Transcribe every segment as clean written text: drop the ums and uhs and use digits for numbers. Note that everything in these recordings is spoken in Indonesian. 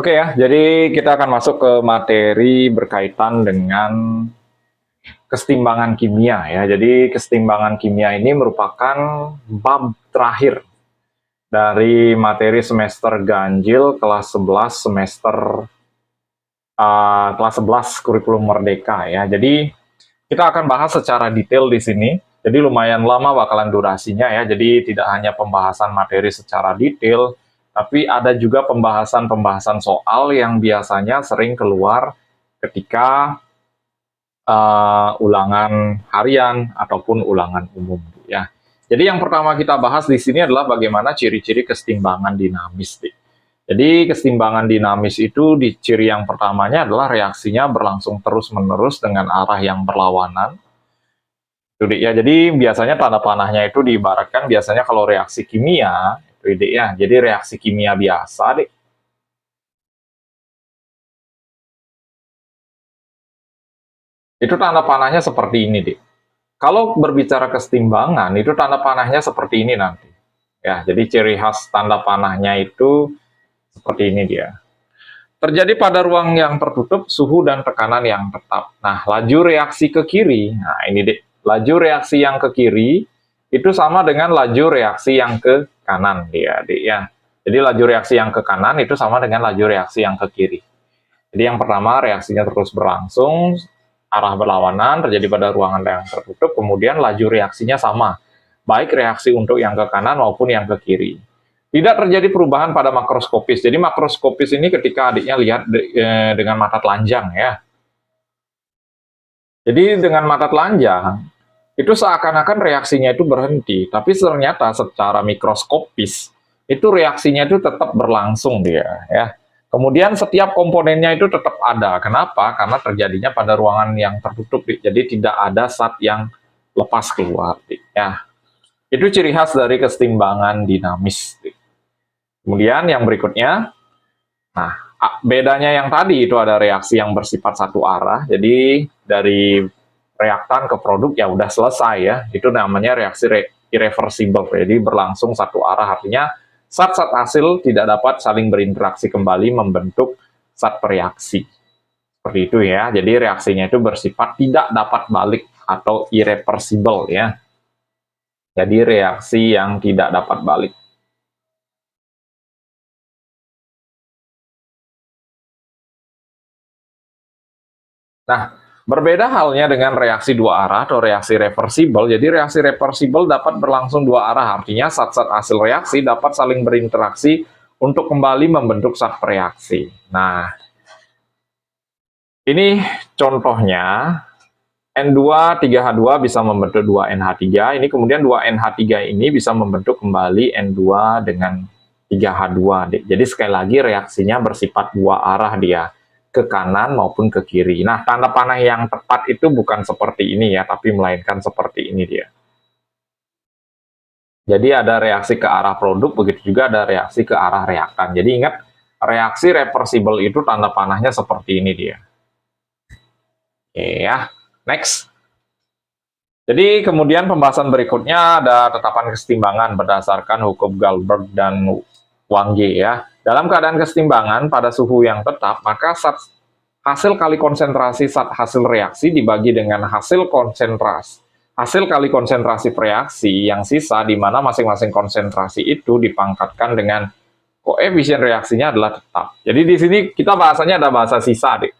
Oke ya, jadi kita akan masuk ke materi berkaitan dengan kesetimbangan kimia ya. Jadi kesetimbangan kimia ini merupakan bab terakhir dari materi semester ganjil kelas 11 kelas 11 kurikulum merdeka ya. Jadi kita akan bahas secara detail di sini. Jadi lumayan lama bakalan durasinya ya. Jadi tidak hanya pembahasan materi secara detail, tapi ada juga pembahasan-pembahasan soal yang biasanya sering keluar ketika ulangan harian ataupun ulangan umum ya. Jadi yang pertama kita bahas di sini adalah bagaimana ciri-ciri kesetimbangan dinamis. Jadi kesetimbangan dinamis itu di ciri yang pertamanya adalah reaksinya berlangsung terus-menerus dengan arah yang berlawanan. Ya, jadi biasanya tanda panahnya itu diibaratkan biasanya kalau reaksi kimia, itu ya. Jadi reaksi kimia biasa, itu tanda panahnya seperti ini, Kalau berbicara kesetimbangan, itu tanda panahnya seperti ini nanti. Ya, jadi ciri khas tanda panahnya itu seperti ini dia. Terjadi pada ruang yang tertutup, suhu dan tekanan yang tetap. Nah, laju reaksi ke kiri, nah ini laju reaksi yang ke kiri itu sama dengan laju reaksi yang ke kanan dia, ya. Jadi laju reaksi yang ke kanan itu sama dengan laju reaksi yang ke kiri. Jadi yang pertama reaksinya terus berlangsung, arah berlawanan, terjadi pada ruangan yang tertutup, kemudian laju reaksinya sama, baik reaksi untuk yang ke kanan maupun yang ke kiri. Tidak terjadi perubahan pada makroskopis. Jadi makroskopis ini ketika adiknya lihat dengan mata telanjang ya. Jadi dengan mata telanjang, itu seakan-akan reaksinya itu berhenti, tapi ternyata secara mikroskopis, itu reaksinya itu tetap berlangsung dia ya. Kemudian setiap komponennya itu tetap ada. Kenapa? Karena terjadinya pada ruangan yang tertutup, jadi tidak ada zat yang lepas keluar ya. Itu ciri khas dari kesetimbangan dinamis. Kemudian yang berikutnya, nah bedanya yang tadi itu ada reaksi yang bersifat satu arah, jadi dari reaktan ke produk ya udah selesai ya, itu namanya reaksi irreversible, jadi berlangsung satu arah, artinya zat-zat hasil tidak dapat saling berinteraksi kembali membentuk zat bereaksi. Seperti itu ya, jadi reaksinya itu bersifat tidak dapat balik atau irreversible ya. Jadi reaksi yang tidak dapat balik. Nah, berbeda halnya dengan reaksi dua arah atau reaksi reversibel. Jadi reaksi reversibel dapat berlangsung dua arah, artinya zat-zat hasil reaksi dapat saling berinteraksi untuk kembali membentuk zat reaksi. Nah, ini contohnya N2 3H2 bisa membentuk 2NH3. Ini kemudian 2NH3 ini bisa membentuk kembali N2 dengan 3H2. Jadi sekali lagi reaksinya bersifat dua arah dia, ke kanan maupun ke kiri. Nah, tanda panah yang tepat itu bukan seperti ini ya, tapi melainkan seperti ini dia. Jadi ada reaksi ke arah produk, begitu juga ada reaksi ke arah reaktan. Jadi ingat, reaksi reversibel itu tanda panahnya seperti ini dia. Oke ya, next. Jadi kemudian pembahasan berikutnya ada tetapan kesetimbangan berdasarkan hukum Galberg dan Wange ya. Dalam keadaan kesetimbangan pada suhu yang tetap, maka hasil kali konsentrasi zat hasil reaksi dibagi dengan hasil kali konsentrasi reaksi yang sisa, di mana masing-masing konsentrasi itu dipangkatkan dengan koefisien reaksinya adalah tetap. Jadi di sini kita bahasanya ada bahasa sisa, deh.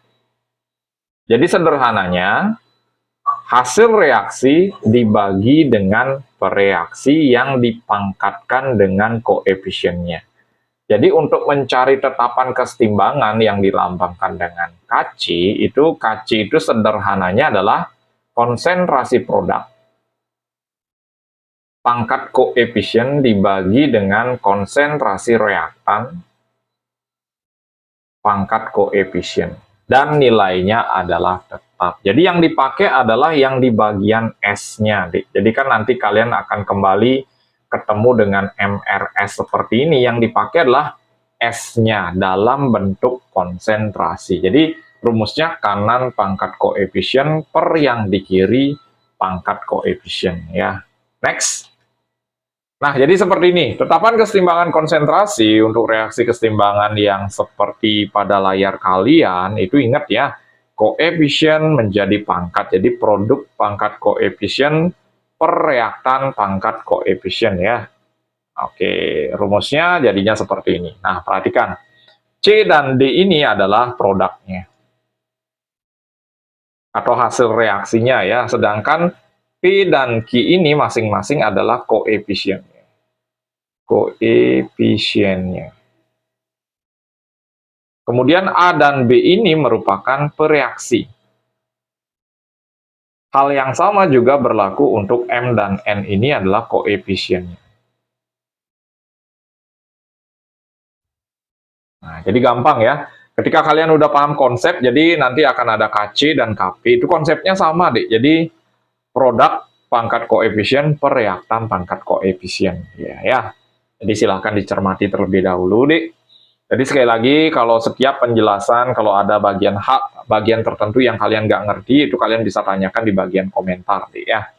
Jadi sederhananya, hasil reaksi dibagi dengan bereaksi yang dipangkatkan dengan koefisiennya. Jadi untuk mencari tetapan kesetimbangan yang dilambangkan dengan Kc itu sederhananya adalah konsentrasi produk pangkat koefisien dibagi dengan konsentrasi reaktan pangkat koefisien. Dan nilainya adalah tetap. Jadi yang dipakai adalah yang di bagian S-nya. Jadi kan nanti kalian akan kembali ketemu dengan MRS seperti ini, yang dipakai adalah S-nya dalam bentuk konsentrasi. Jadi rumusnya kanan pangkat koefisien per yang di kiri pangkat koefisien ya. Next. Nah, jadi seperti ini. Tetapan kesetimbangan konsentrasi untuk reaksi kesetimbangan yang seperti pada layar kalian, itu ingat ya, koefisien menjadi pangkat. Jadi produk pangkat koefisien per reaktan pangkat koefisien ya. Oke, rumusnya jadinya seperti ini. Nah, perhatikan. C dan D ini adalah produknya atau hasil reaksinya ya. Sedangkan P dan Q ini masing-masing adalah koefisiennya. Koefisiennya. Kemudian A dan B ini merupakan pereaksi. Hal yang sama juga berlaku untuk M dan N ini adalah koefisiennya. Nah, jadi gampang ya. Ketika kalian udah paham konsep, jadi nanti akan ada KC dan KP. Itu konsepnya sama, deh. Jadi produk pangkat koefisien per reaktan pangkat koefisien. Ya. Jadi silahkan dicermati terlebih dahulu, deh. Jadi sekali lagi, kalau setiap penjelasan, kalau ada bagian tertentu yang kalian nggak ngerti, itu kalian bisa tanyakan di bagian komentar, deh ya.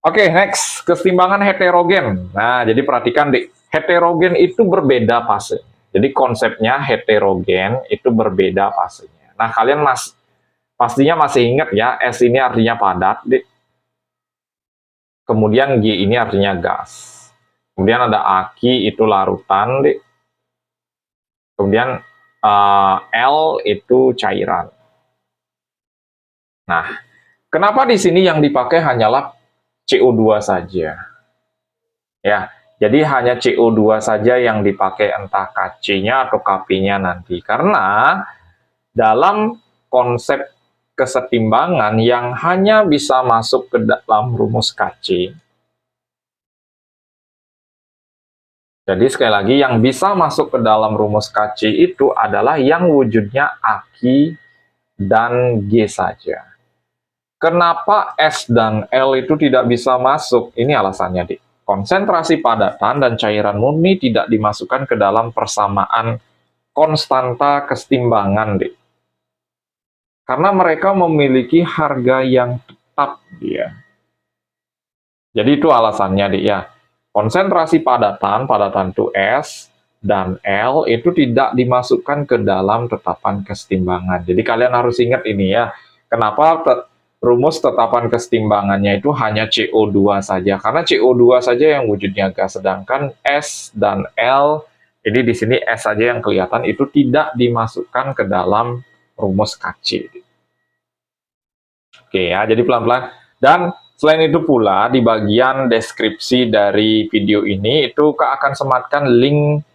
Oke, next, kesetimbangan heterogen. Nah, jadi perhatikan, deh, heterogen itu berbeda fase. Jadi konsepnya heterogen itu berbeda fasenya. Nah, kalian pastinya masih ingat ya, S ini artinya padat, deh. Kemudian G ini artinya gas. Kemudian ada aki itu larutan, deh. Kemudian L itu cairan. Nah, kenapa di sini yang dipakai hanyalah CO2 saja? Ya, jadi hanya CO2 saja yang dipakai, entah Kc-nya atau Kp-nya nanti. Karena dalam konsep kesetimbangan yang hanya bisa masuk ke dalam rumus Kc, jadi sekali lagi, yang bisa masuk ke dalam rumus Kc itu adalah yang wujudnya Aki dan G saja. Kenapa S dan L itu tidak bisa masuk? Ini alasannya, Dik. Konsentrasi padatan dan cairan murni tidak dimasukkan ke dalam persamaan konstanta kesetimbangan, Dik. Karena mereka memiliki harga yang tetap, dia. Jadi itu alasannya, Dik, ya. Konsentrasi padatan itu S, dan L itu tidak dimasukkan ke dalam tetapan kesetimbangan. Jadi kalian harus ingat ini ya, kenapa rumus tetapan kesetimbangannya itu hanya CO2 saja. Karena CO2 saja yang wujudnya gas, sedangkan S dan L, ini di sini S saja yang kelihatan, itu tidak dimasukkan ke dalam rumus Kc. Oke ya, jadi pelan-pelan. Dan selain itu pula, di bagian deskripsi dari video ini, itu Kak akan sematkan link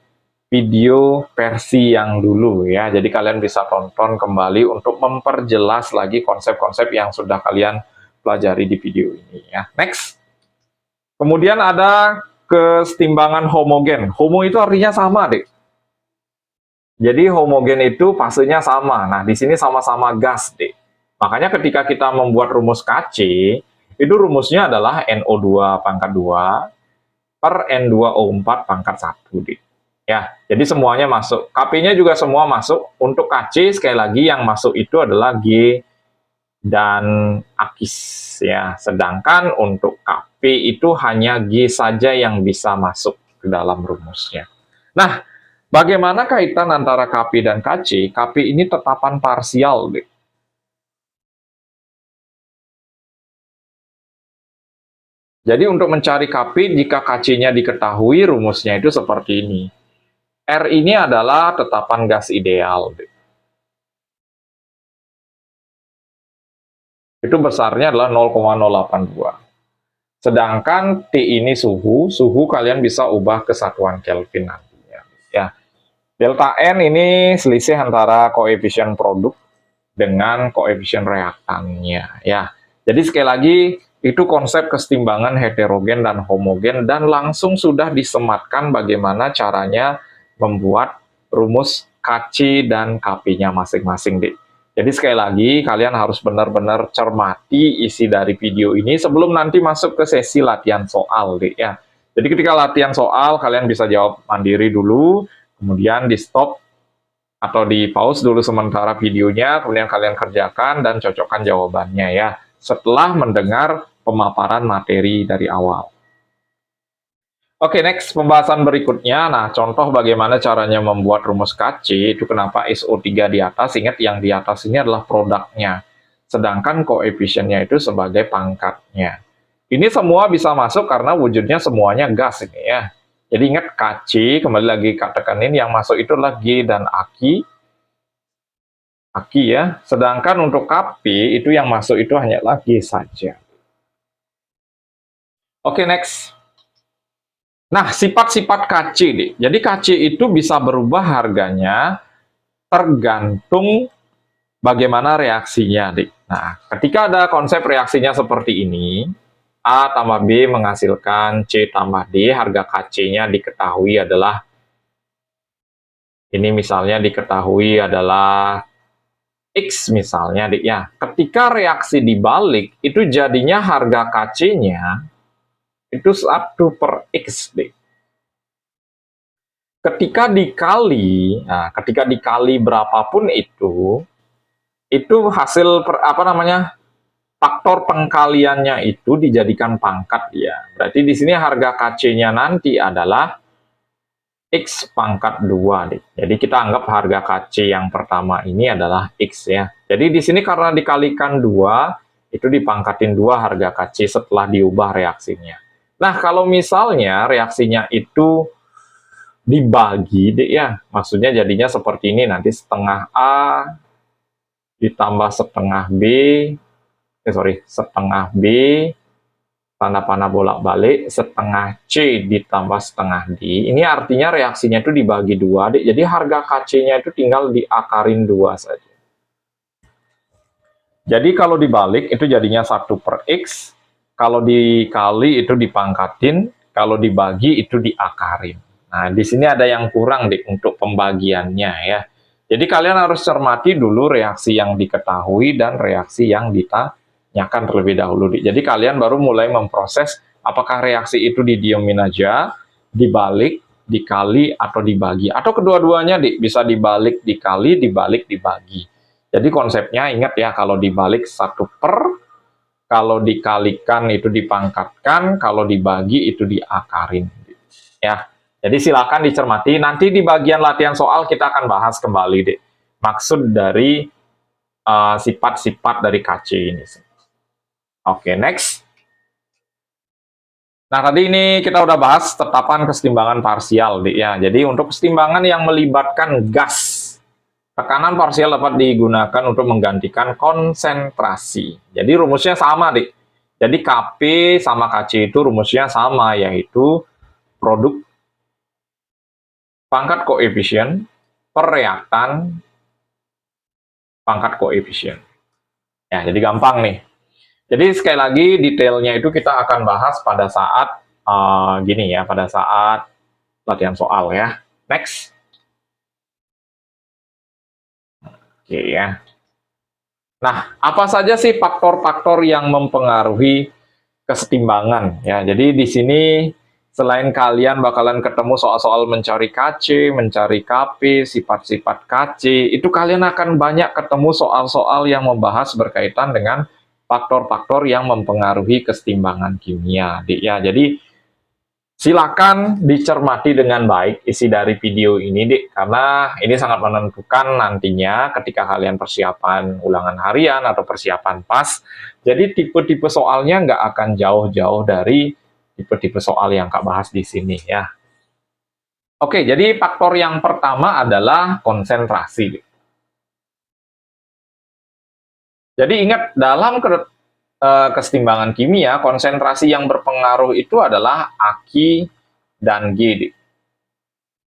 video versi yang dulu ya. Jadi kalian bisa tonton kembali untuk memperjelas lagi konsep-konsep yang sudah kalian pelajari di video ini ya. Next. Kemudian ada kesetimbangan homogen. Homo itu artinya sama, Dek. Jadi homogen itu fasenya sama. Nah, di sini sama-sama gas, Dek. Makanya ketika kita membuat rumus Kc, itu rumusnya adalah NO2 pangkat 2 per N2O4 pangkat 1, Dik. Ya, jadi semuanya masuk. Kp-nya juga semua masuk. Untuk Kc, sekali lagi yang masuk itu adalah G dan akis. Ya, sedangkan untuk Kp itu hanya G saja yang bisa masuk ke dalam rumusnya. Nah, bagaimana kaitan antara Kp dan Kc? Kp ini tetapan parsial, Dik. Jadi untuk mencari Kp, jika Kc-nya diketahui, rumusnya itu seperti ini. R ini adalah tetapan gas ideal. Itu besarnya adalah 0,082. Sedangkan T ini suhu kalian bisa ubah ke satuan Kelvin nantinya. Ya. Delta N ini selisih antara koefisien produk dengan koefisien reaktannya. Ya. Jadi sekali lagi, itu konsep kesetimbangan heterogen dan homogen, dan langsung sudah disematkan bagaimana caranya membuat rumus Kc dan Kp-nya masing-masing, Dik. Jadi sekali lagi, kalian harus benar-benar cermati isi dari video ini sebelum nanti masuk ke sesi latihan soal, Dik, ya. Jadi ketika latihan soal, kalian bisa jawab mandiri dulu, kemudian di stop atau di pause dulu sementara videonya, kemudian kalian kerjakan dan cocokkan jawabannya ya, setelah mendengar pemaparan materi dari awal. Oke, next pembahasan berikutnya. Nah, contoh bagaimana caranya membuat rumus KC, itu kenapa SO3 di atas. Ingat, yang di atas ini adalah produknya. Sedangkan koefisiennya itu sebagai pangkatnya. Ini semua bisa masuk karena wujudnya semuanya gas ini ya. Jadi ingat KC, kembali lagi katakan ini yang masuk itu adalah G dan Aki. Aki ya. Sedangkan untuk KP, itu yang masuk itu hanyalah G saja. Oke, next. Nah, sifat-sifat KC nih. Jadi KC itu bisa berubah harganya tergantung bagaimana reaksinya, nih. Nah, ketika ada konsep reaksinya seperti ini, A tambah B menghasilkan C tambah D, harga KC-nya diketahui adalah, ini misalnya diketahui adalah X misalnya, nih ya. Ketika reaksi dibalik, itu jadinya harga KC-nya itu 1 per X, nih. Ketika dikali, nah, ketika dikali berapapun itu hasil faktor pengkaliannya itu dijadikan pangkat ya. Berarti di sini harga KC-nya nanti adalah X pangkat 2 nih. Jadi kita anggap harga KC yang pertama ini adalah X ya. Jadi di sini karena dikalikan 2, itu dipangkatin 2 harga KC setelah diubah reaksinya. Nah, kalau misalnya reaksinya itu dibagi deh ya, maksudnya jadinya seperti ini, nanti setengah A ditambah setengah B, setengah B, tanda panah bolak-balik, setengah C ditambah setengah D, ini artinya reaksinya itu dibagi 2 deh, jadi harga KC-nya itu tinggal diakarin 2 saja. Jadi kalau dibalik itu jadinya 1 per X, kalau dikali itu dipangkatin, kalau dibagi itu diakarin. Nah, di sini ada yang kurang deh untuk pembagiannya ya. Jadi kalian harus cermati dulu reaksi yang diketahui dan reaksi yang ditanyakan terlebih dahulu. Jadi kalian baru mulai memproses apakah reaksi itu didiemin aja, dibalik, dikali, atau dibagi. Atau kedua-duanya bisa dibalik, dikali, dibalik, dibagi. Jadi konsepnya ingat ya, kalau dibalik 1 per, kalau dikalikan itu dipangkatkan, kalau dibagi itu diakarin. Ya. Jadi silakan dicermati, nanti di bagian latihan soal kita akan bahas kembali deh maksud dari sifat-sifat dari KC ini. Oke, next. Nah, tadi ini kita udah bahas tetapan kesetimbangan parsial deh ya. Jadi untuk kesetimbangan yang melibatkan gas, tekanan parsial dapat digunakan untuk menggantikan konsentrasi. Jadi rumusnya sama deh. Jadi Kp sama Kc itu rumusnya sama, yaitu produk pangkat koefisien per reaktan pangkat koefisien. Ya, jadi gampang nih. Jadi sekali lagi detailnya itu kita akan bahas pada saat gini ya, pada saat latihan soal ya. Next. Oke ya. Nah, apa saja sih faktor-faktor yang mempengaruhi kesetimbangan ya? Jadi di sini selain kalian bakalan ketemu soal-soal mencari KC, mencari KP, sifat-sifat KC, itu kalian akan banyak ketemu soal-soal yang membahas berkaitan dengan faktor-faktor yang mempengaruhi kesetimbangan kimia. Ya, jadi silakan dicermati dengan baik isi dari video ini, karena ini sangat menentukan nantinya ketika kalian persiapan ulangan harian atau persiapan PAS. Jadi tipe-tipe soalnya nggak akan jauh-jauh dari tipe-tipe soal yang Kak bahas di sini ya. Oke, jadi faktor yang pertama adalah konsentrasi. Jadi ingat, dalam kesetimbangan kimia, konsentrasi yang berpengaruh itu adalah Aki dan G.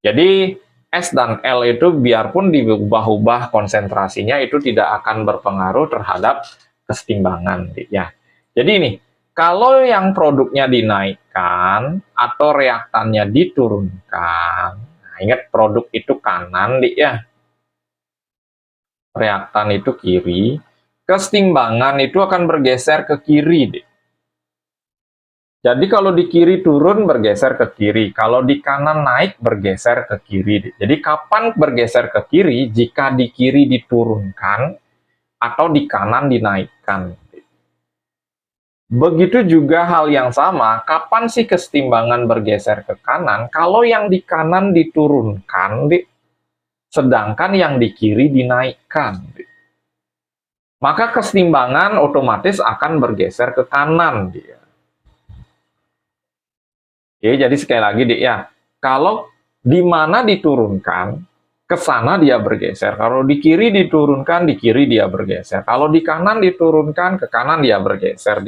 Jadi S dan L itu biarpun diubah-ubah konsentrasinya itu tidak akan berpengaruh terhadap kesetimbangan ya. Jadi ini, kalau yang produknya dinaikkan atau reaktannya diturunkan, nah ingat produk itu kanan ya, reaktan itu kiri, kesetimbangan itu akan bergeser ke kiri. Jadi kalau di kiri turun bergeser ke kiri, kalau di kanan naik bergeser ke kiri. Jadi kapan bergeser ke kiri? Jika di kiri diturunkan atau di kanan dinaikkan. Begitu juga hal yang sama, kapan sih kesetimbangan bergeser ke kanan? Kalau yang di kanan diturunkan, sedangkan yang di kiri dinaikkan. Maka kesetimbangan otomatis akan bergeser ke kanan. Oke, jadi sekali lagi, ya, kalau di mana diturunkan, ke sana dia bergeser. Kalau di kiri diturunkan, di kiri dia bergeser. Kalau di kanan diturunkan, ke kanan dia bergeser.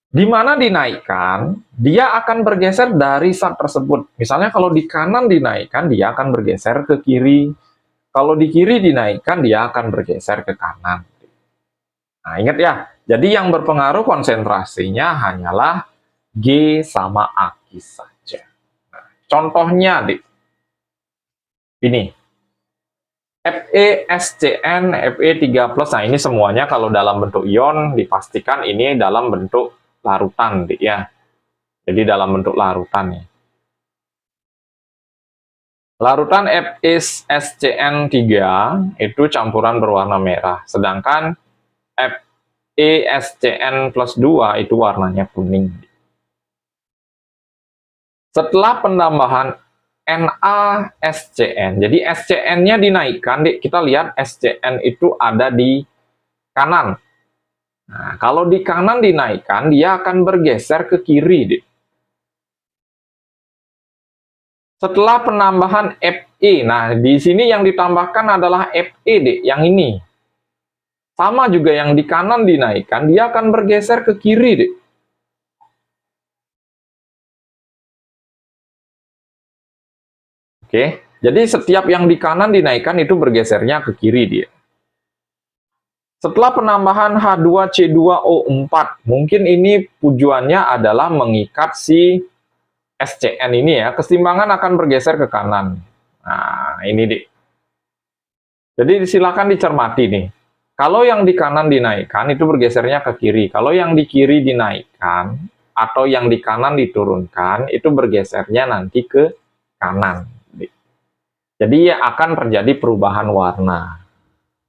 Di mana dinaikkan, dia akan bergeser dari sat tersebut. Misalnya kalau di kanan dinaikkan, dia akan bergeser ke kiri. Kalau di kiri dinaikkan, dia akan bergeser ke kanan. Nah, ingat ya, jadi yang berpengaruh konsentrasinya hanyalah G sama Aki saja. Nah, contohnya, ini. FeSCN, Fe3+, nah ini semuanya kalau dalam bentuk ion, dipastikan ini dalam bentuk larutan, ya. Jadi dalam bentuk larutan, ya. Larutan FeSCN3 itu campuran berwarna merah, sedangkan FeSCN plus 2 itu warnanya kuning. Setelah penambahan NaSCN, jadi SCN-nya dinaikkan, kita lihat SCN itu ada di kanan. Nah, kalau di kanan dinaikkan, dia akan bergeser ke kiri. Setelah penambahan Fe, nah di sini yang ditambahkan adalah Fe, yang ini. Sama juga yang di kanan dinaikkan, dia akan bergeser ke kiri, Oke, jadi setiap yang di kanan dinaikkan itu bergesernya ke kiri dia. Setelah penambahan H2C2O4, mungkin ini tujuannya adalah mengikat si SCN ini, ya. Kesetimbangan akan bergeser ke kanan. Nah, ini, Jadi silakan dicermati nih. Kalau yang di kanan dinaikkan itu bergesernya ke kiri. Kalau yang di kiri dinaikkan atau yang di kanan diturunkan itu bergesernya nanti ke kanan. Jadi akan terjadi perubahan warna.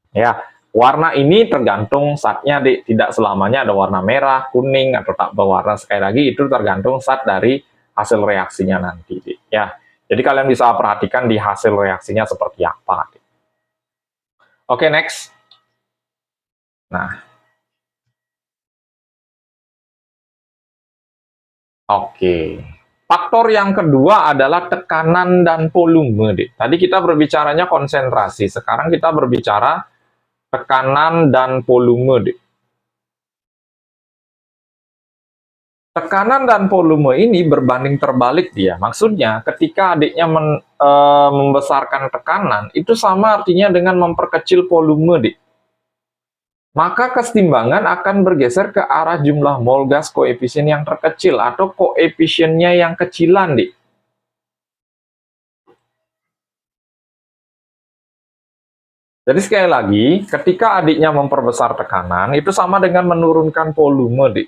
Ya, warna ini tergantung satnya, tidak selamanya ada warna merah, kuning atau tak berwarna. Sekali lagi itu tergantung sat dari hasil reaksinya nanti, ya. Jadi kalian bisa perhatikan di hasil reaksinya seperti apa. Oke, next. Nah, oke. Faktor yang kedua adalah tekanan dan volume. Tadi kita berbicaranya konsentrasi, sekarang kita berbicara tekanan dan volume. Tekanan dan volume ini berbanding terbalik dia. Maksudnya ketika adiknya membesarkan tekanan, itu sama artinya dengan memperkecil volume. Maka kesetimbangan akan bergeser ke arah jumlah mol gas koefisien yang terkecil atau koefisiennya yang kecilan, Jadi sekali lagi, ketika adiknya memperbesar tekanan, itu sama dengan menurunkan volume,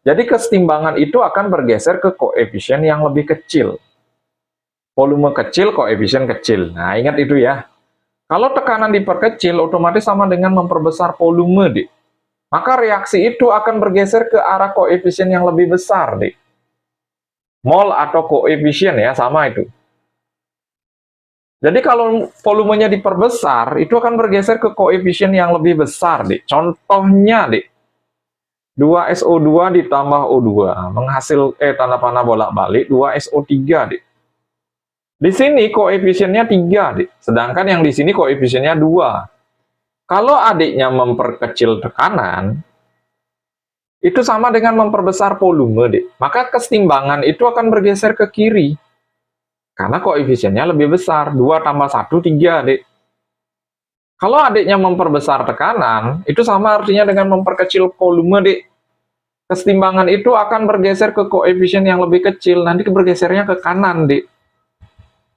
Jadi kesetimbangan itu akan bergeser ke koefisien yang lebih kecil. Volume kecil, koefisien kecil. Nah, ingat itu ya. Kalau tekanan diperkecil, otomatis sama dengan memperbesar volume, Maka reaksi itu akan bergeser ke arah koefisien yang lebih besar, Mol atau koefisien, ya, sama itu. Jadi kalau volumenya diperbesar, itu akan bergeser ke koefisien yang lebih besar, Contohnya, 2SO2 ditambah O2 menghasil tanda panah bolak-balik 2SO3, Di sini koefisiennya 3, Sedangkan yang di sini koefisiennya 2. Kalau adiknya memperkecil tekanan, itu sama dengan memperbesar volume, Maka kesetimbangan itu akan bergeser ke kiri. Karena koefisiennya lebih besar, 2 tambah 1, 3, Kalau adiknya memperbesar tekanan, itu sama artinya dengan memperkecil volume, Kesetimbangan itu akan bergeser ke koefisien yang lebih kecil, nanti bergesernya ke kanan,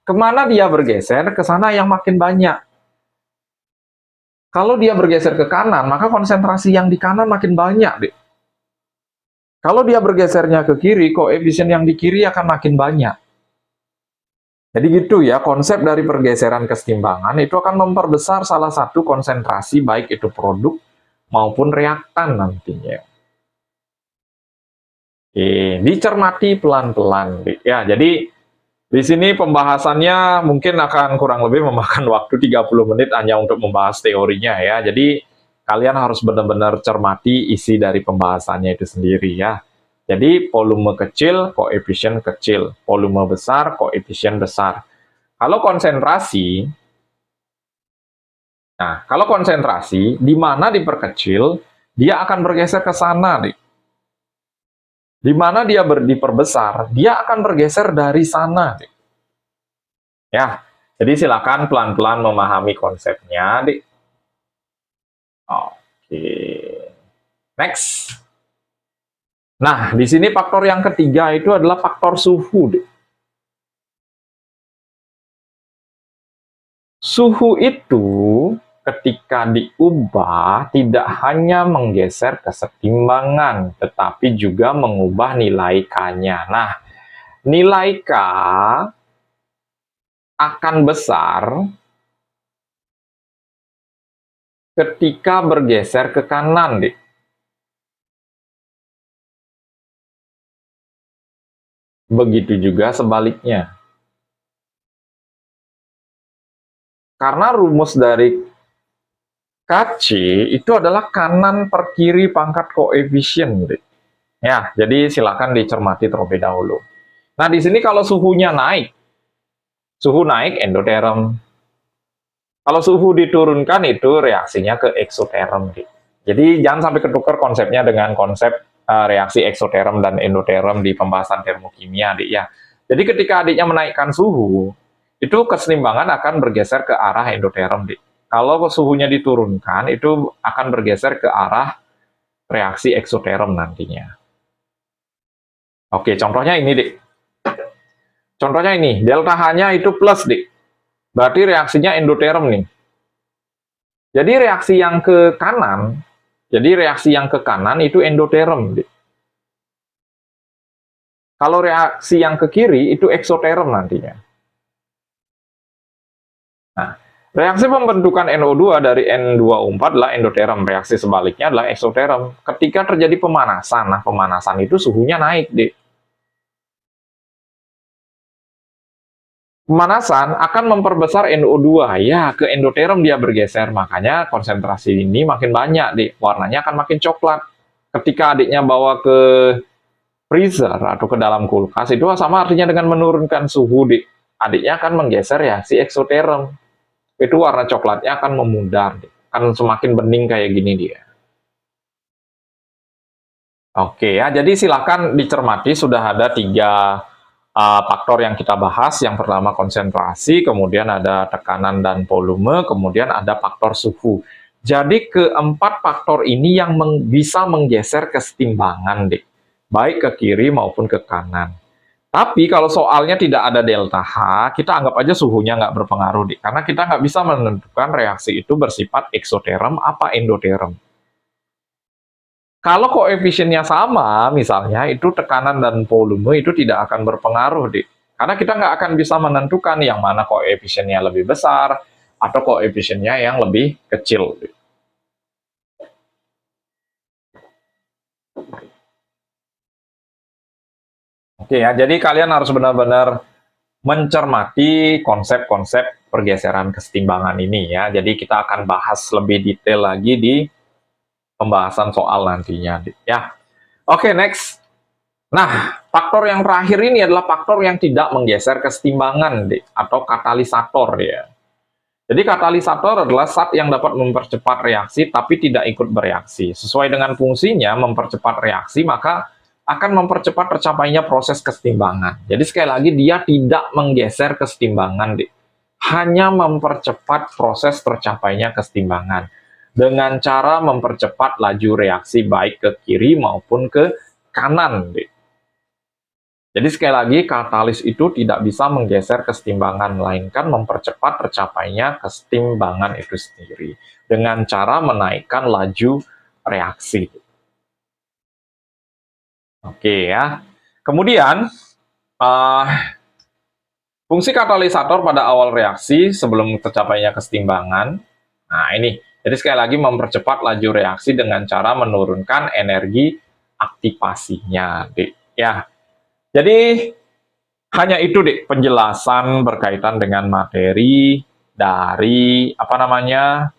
Kemana dia bergeser? Ke sana yang makin banyak. Kalau dia bergeser ke kanan, maka konsentrasi yang di kanan makin banyak, Kalau dia bergesernya ke kiri, koefisien yang di kiri akan makin banyak. Jadi gitu ya, konsep dari pergeseran kesetimbangan itu akan memperbesar salah satu konsentrasi, baik itu produk maupun reaktan nantinya. Dicermati pelan-pelan. Ya, jadi di sini pembahasannya mungkin akan kurang lebih memakan waktu 30 menit hanya untuk membahas teorinya ya. Jadi kalian harus benar-benar cermati isi dari pembahasannya itu sendiri ya. Jadi volume kecil, koefisien kecil. Volume besar, koefisien besar. Kalau konsentrasi, kalau konsentrasi, di mana diperkecil, dia akan bergeser ke sana nih. Di mana dia diperbesar, dia akan bergeser dari sana nih. Ya, jadi silakan pelan-pelan memahami konsepnya, Dik. Oke. Next. Nah, di sini faktor yang ketiga itu adalah faktor suhu, Dik. Suhu itu ketika diubah tidak hanya menggeser kesetimbangan, tetapi juga mengubah nilai K-nya. Nah, nilai K akan besar ketika bergeser ke kanan, Dik. Begitu juga sebaliknya. Karena rumus dari KC itu adalah kanan per kiri pangkat koefisien, Dik. Ya, jadi silakan dicermati terlebih dahulu. Nah, di sini kalau suhunya naik, suhu naik endoterm. Kalau suhu diturunkan itu reaksinya ke eksoterm. Jadi jangan sampai ketukar konsepnya dengan konsep reaksi eksoterm dan endoterm di pembahasan termokimia, Dik ya. Jadi ketika adiknya menaikkan suhu, itu keseimbangan akan bergeser ke arah endoterm, Dik. Kalau suhunya diturunkan, itu akan bergeser ke arah reaksi eksoterm nantinya. Oke, contohnya ini, Dik. Contohnya ini, delta H-nya itu plus, Dik. Berarti reaksinya endoterm nih. Jadi reaksi yang ke kanan, itu endoterm. Kalau reaksi yang ke kiri itu eksoterm nantinya. Nah, reaksi pembentukan NO2 dari N2O4 adalah endoterm, reaksi sebaliknya adalah eksoterm. Ketika terjadi pemanasan, nah pemanasan itu suhunya naik, Dik. Pemanasan akan memperbesar NO2, ya ke endoterm dia bergeser, makanya konsentrasi ini makin banyak, Dik. Warnanya akan makin coklat. Ketika adiknya bawa ke freezer atau ke dalam kulkas, itu sama artinya dengan menurunkan suhu, Dik. Adiknya akan menggeser reaksi eksoterm. Itu warna coklatnya akan memudar, Dik. Akan semakin bening kayak gini dia. Oke ya, jadi silakan dicermati, sudah ada 3 faktor yang kita bahas. Yang pertama konsentrasi, kemudian ada tekanan dan volume, kemudian ada faktor suhu. Jadi keempat faktor ini yang bisa menggeser kesetimbangan, Dik. Baik ke kiri maupun ke kanan. Tapi kalau soalnya tidak ada delta H, kita anggap aja suhunya nggak berpengaruh, Dik. Karena kita nggak bisa menentukan reaksi itu bersifat eksoterm apa endoterm. Kalau koefisiennya sama, misalnya, itu tekanan dan volume itu tidak akan berpengaruh, Dik. Karena kita nggak akan bisa menentukan yang mana koefisiennya lebih besar atau koefisiennya yang lebih kecil, Dik. Oke ya, jadi kalian harus benar-benar mencermati konsep-konsep pergeseran kesetimbangan ini ya. Jadi kita akan bahas lebih detail lagi di pembahasan soal nantinya, Dik. Ya. Oke, next. Nah, faktor yang terakhir ini adalah faktor yang tidak menggeser kesetimbangan, Dik, atau katalisator ya. Jadi katalisator adalah zat yang dapat mempercepat reaksi tapi tidak ikut bereaksi. Sesuai dengan fungsinya mempercepat reaksi, maka akan mempercepat tercapainya proses kesetimbangan. Jadi sekali lagi dia tidak menggeser kesetimbangan, Dik. Hanya mempercepat proses tercapainya kesetimbangan dengan cara mempercepat laju reaksi baik ke kiri maupun ke kanan, Dik. Jadi sekali lagi, katalis itu tidak bisa menggeser kesetimbangan, melainkan mempercepat tercapainya kesetimbangan itu sendiri dengan cara menaikkan laju reaksi. Oke ya. Kemudian, fungsi katalisator pada awal reaksi sebelum tercapainya kesetimbangan. Nah ini, jadi sekali lagi mempercepat laju reaksi dengan cara menurunkan energi aktivasinya. Ya, jadi hanya itu Dik penjelasan berkaitan dengan materi dari apa namanya?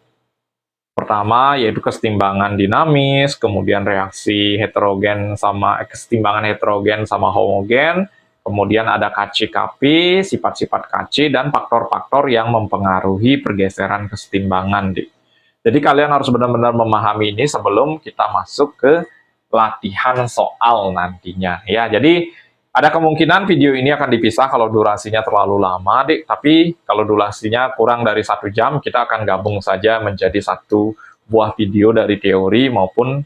Pertama yaitu kesetimbangan dinamis, kemudian reaksi heterogen sama kesetimbangan heterogen sama homogen, kemudian ada KC-KP, sifat-sifat KC dan faktor-faktor yang mempengaruhi pergeseran kesetimbangan, Dik. Jadi kalian harus benar-benar memahami ini sebelum kita masuk ke latihan soal nantinya ya. Jadi ada kemungkinan video ini akan dipisah kalau durasinya terlalu lama, Dik. Tapi kalau durasinya kurang dari 1 jam, kita akan gabung saja menjadi satu buah video dari teori maupun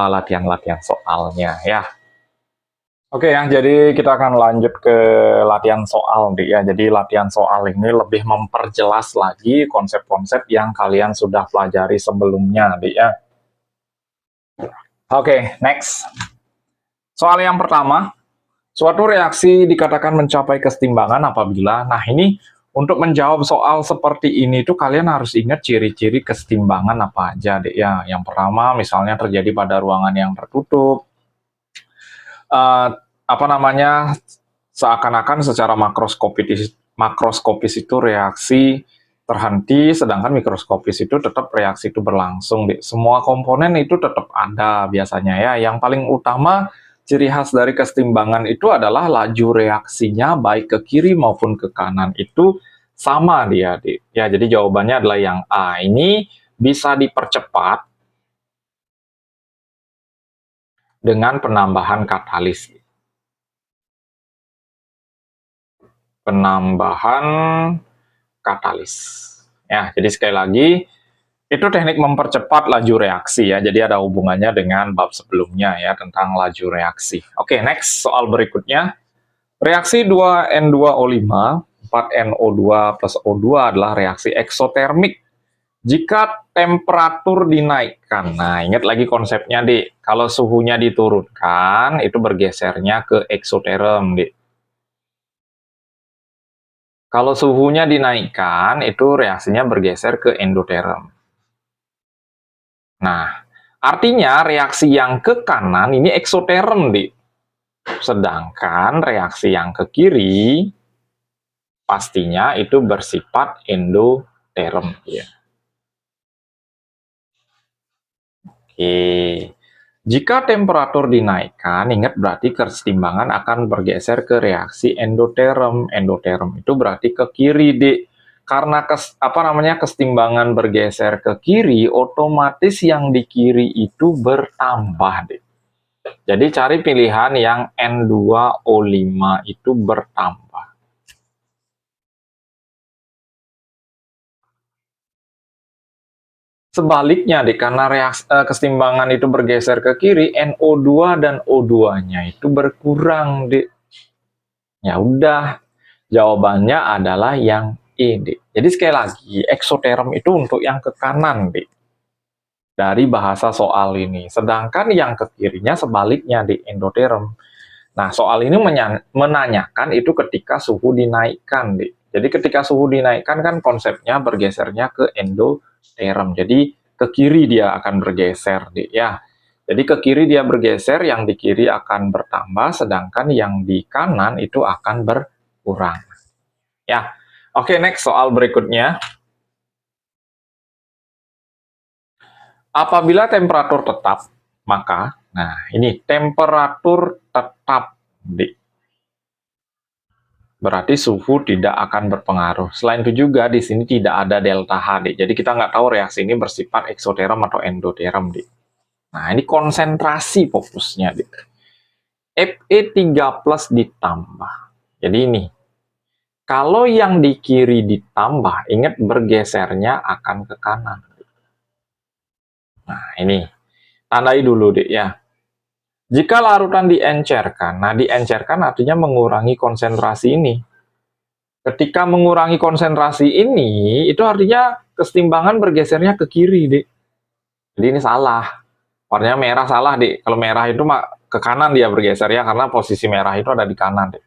latihan-latihan soalnya ya. Oke ya, jadi kita akan lanjut ke latihan soal, Dik ya. Jadi latihan soal ini lebih memperjelas lagi konsep-konsep yang kalian sudah pelajari sebelumnya, Dik ya. Oke, next. Soal yang pertama, suatu reaksi dikatakan mencapai kesetimbangan apabila, nah ini untuk menjawab soal seperti ini tuh kalian harus ingat ciri-ciri kesetimbangan apa aja, Dek ya. Yang pertama misalnya terjadi pada ruangan yang tertutup, apa namanya, seakan-akan secara makroskopis itu reaksi terhenti, sedangkan mikroskopis itu tetap reaksi itu berlangsung, Dek. Semua komponen itu tetap ada biasanya ya. Yang paling utama ciri khas dari kesetimbangan itu adalah laju reaksinya baik ke kiri maupun ke kanan itu sama dia. Ya, jadi jawabannya adalah yang A. Ini bisa dipercepat dengan penambahan katalis. Penambahan katalis. Ya, jadi sekali lagi itu teknik mempercepat laju reaksi ya. Jadi ada hubungannya dengan bab sebelumnya ya tentang laju reaksi. Oke, next soal berikutnya. Reaksi 2N2O5, 4NO2 plus O2 adalah reaksi eksotermik jika temperatur dinaikkan. Nah, ingat lagi konsepnya, Dik. Kalau suhunya diturunkan, itu bergesernya ke eksoterm, Dik. Kalau suhunya dinaikkan, itu reaksinya bergeser ke endoterm. Nah, artinya reaksi yang ke kanan ini eksoterm, Dik. Sedangkan reaksi yang ke kiri pastinya itu bersifat endoterm ya. Oke. Jika temperatur dinaikkan, ingat berarti kesetimbangan akan bergeser ke reaksi endoterm. Endoterm itu berarti ke kiri, Dik. Karena kesetimbangan bergeser ke kiri, otomatis yang di kiri itu bertambah, Dik. Jadi cari pilihan yang N2O5 itu bertambah. Sebaliknya, Dik, karena kesetimbangan itu bergeser ke kiri, NO2 dan O2-nya itu berkurang, Dik. Ya udah, jawabannya adalah yang E, Dik. Jadi sekali lagi, eksoterm itu untuk yang ke kanan, Dik. Dari bahasa soal ini. Sedangkan yang ke kirinya sebaliknya, Dik, endoterm. Nah, soal ini menanyakan itu ketika suhu dinaikkan, Dik. Jadi ketika suhu dinaikkan kan konsepnya bergesernya ke endoterm. Jadi ke kiri dia akan bergeser, Dik ya. Jadi ke kiri dia bergeser, yang di kiri akan bertambah, sedangkan yang di kanan itu akan berkurang. Ya. Oke, next soal berikutnya. Apabila temperatur tetap, maka nah ini temperatur tetap, Dik. Berarti suhu tidak akan berpengaruh. Selain itu juga di sini tidak ada delta H, Dik. Jadi kita nggak tahu reaksi ini bersifat eksoterm atau endoterm, Dik. Nah, ini konsentrasi fokusnya, Dik. Fe3 plus ditambah. Jadi ini, kalau yang di kiri ditambah, ingat bergesernya akan ke kanan. Nah, ini, tandai dulu, Dik ya. Jika larutan diencerkan, nah diencerkan artinya mengurangi konsentrasi ini. Ketika mengurangi konsentrasi ini, itu artinya kesetimbangan bergesernya ke kiri, Dik. Jadi ini salah. Warnanya merah salah, Dik. Kalau merah itu ke kanan dia bergeser ya, karena posisi merah itu ada di kanan, Dik.